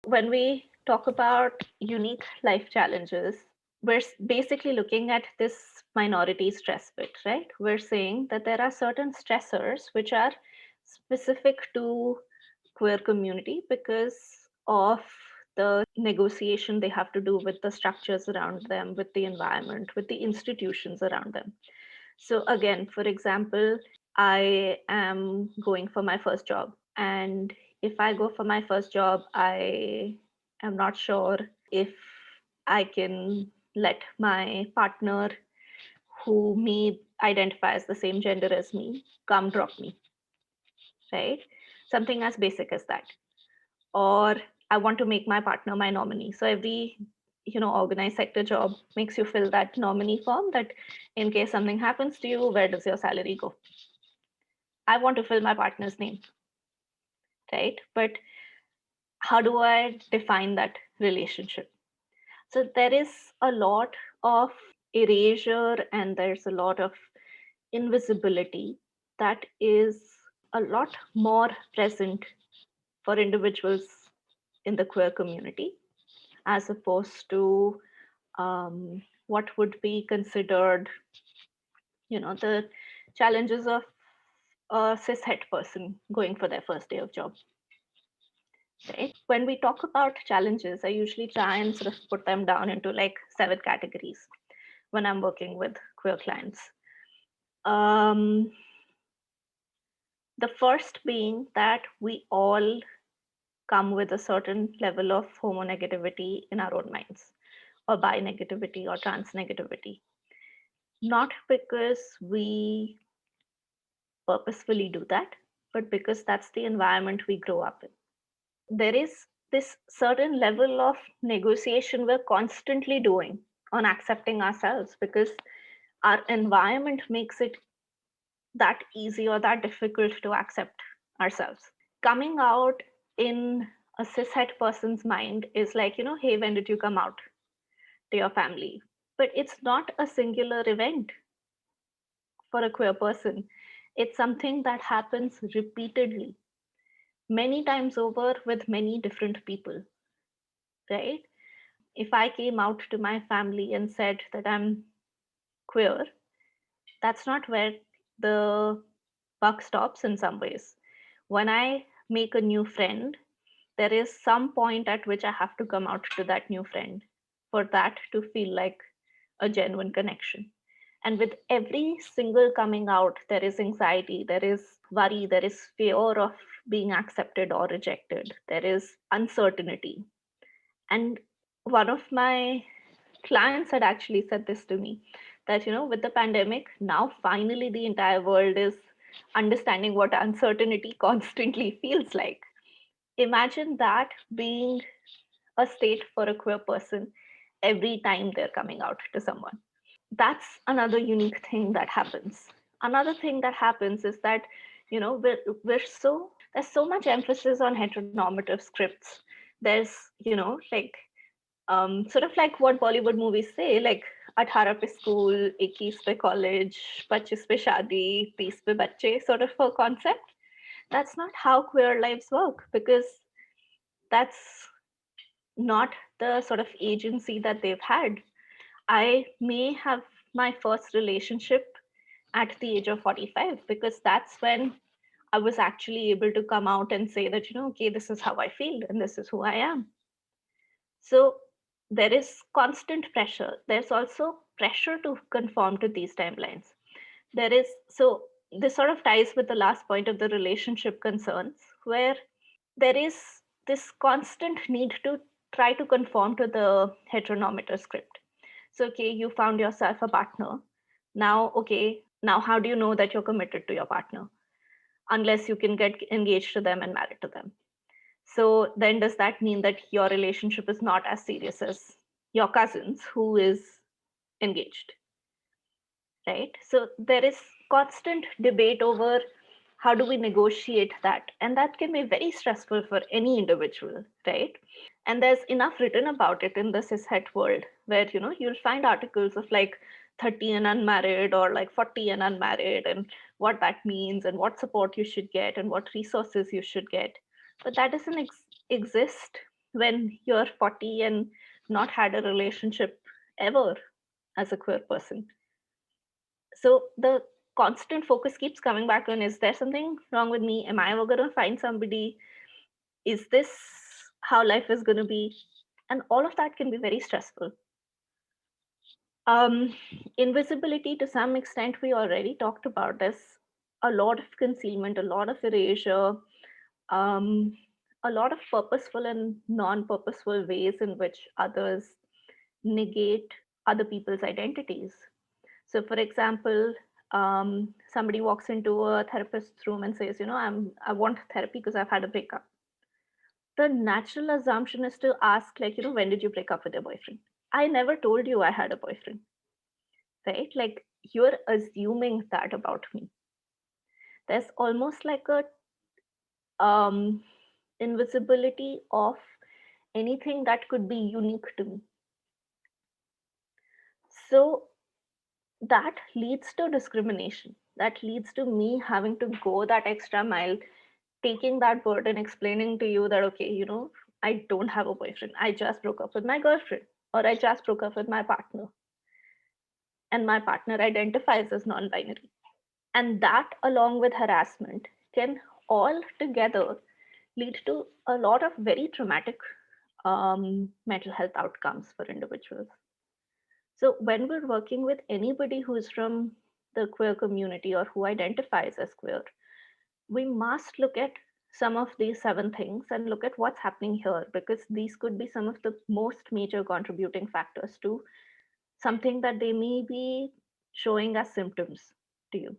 When we talk about unique life challenges, we're basically looking at this minority stress bit, right? We're saying that there are certain stressors which are specific to queer community because of the negotiation they have to do with the structures around them, with the environment, with the institutions around them. So again, for example, I am going for my first job, and if I go for my first job, I am not sure if I can let my partner, who may identify as the same gender as me, come drop me, right? Something as basic as that. Or I want to make my partner my nominee. So every organized sector job makes you fill that nominee form, that in case something happens to you, where does your salary go? I want to fill my partner's name, right? But how do I define that relationship? So there is a lot of erasure and there's a lot of invisibility that is a lot more present for individuals in the queer community as opposed to what would be considered, the challenges of a cishet person going for their first day of job. Right? When we talk about challenges, I usually try and sort of put them down into like 7 categories when I'm working with queer clients. Um, the first being that we all come with a certain level of homonegativity in our own minds, or bi negativity or trans negativity. Not because we purposefully do that, but because that's the environment we grow up in. There is this certain level of negotiation we're constantly doing on accepting ourselves because our environment makes it that easy or that difficult to accept ourselves. Coming out in a cishet person's mind is like, hey, when did you come out to your family? But it's not a singular event for a queer person. It's something that happens repeatedly, many times over with many different people, right? If I came out to my family and said that I'm queer, that's not where the buck stops in some ways. When I make a new friend, there is some point at which I have to come out to that new friend for that to feel like a genuine connection. And with every single coming out, there is anxiety, there is worry, there is fear of being accepted or rejected, there is uncertainty. And one of my clients had actually said this to me, that, with the pandemic, now finally the entire world is understanding what uncertainty constantly feels like. Imagine that being a state for a queer person every time they're coming out to someone. That's another unique thing that happens. Another thing that happens is that, we're so there's so much emphasis on heteronormative scripts. There's, like sort of like what Bollywood movies say, like 18 pe school, 21 pe college, 25 pe shadi, 30 pe bacche sort of a concept. That's not how queer lives work because that's not the sort of agency that they've had. I may have my first relationship at the age of 45 because that's when I was actually able to come out and say that, okay, this is how I feel and this is who I am. So there is constant pressure. There's also pressure to conform to these timelines. So this sort of ties with the last point of the relationship concerns, where there is this constant need to try to conform to the heteronormative script. So, okay, you found yourself a partner. Now, okay, now how do you know that you're committed to your partner? Unless you can get engaged to them and married to them. So then does that mean that your relationship is not as serious as your cousin's who is engaged? Right? So there is constant debate over how do we negotiate that, and that can be very stressful for any individual, right? And there's enough written about it in the cishet world, where you'll find articles of like 30 and unmarried or like 40 and unmarried, and what that means and what support you should get and what resources you should get. But that doesn't exist when you're 40 and not had a relationship ever as a queer person. So the constant focus keeps coming back on, is there something wrong with me? Am I ever going to find somebody? Is this how life is going to be? And all of that can be very stressful. Um, Invisibility, to some extent, we already talked about this. A lot of concealment, a lot of erasure, um, a lot of purposeful and non purposeful ways in which others negate other people's identities. So, for example, somebody walks into a therapist's room and says, I want therapy because I've had a breakup. The natural assumption is to ask, like, when did you break up with your boyfriend? I never told you I had a boyfriend, right? Like, you're assuming that about me. There's almost like a um, invisibility of anything that could be unique to me. So that leads to discrimination. That leads to me having to go that extra mile, taking that burden, explaining to you that, okay, I don't have a boyfriend. I just broke up with my girlfriend, or I just broke up with my partner, and my partner identifies as non binary. And that, along with harassment, can all together lead to a lot of very traumatic mental health outcomes for individuals. So, when we're working with anybody who's from the queer community or who identifies as queer, we must look at some of these seven things and look at what's happening here, because these could be some of the most major contributing factors to something that they may be showing as symptoms to you.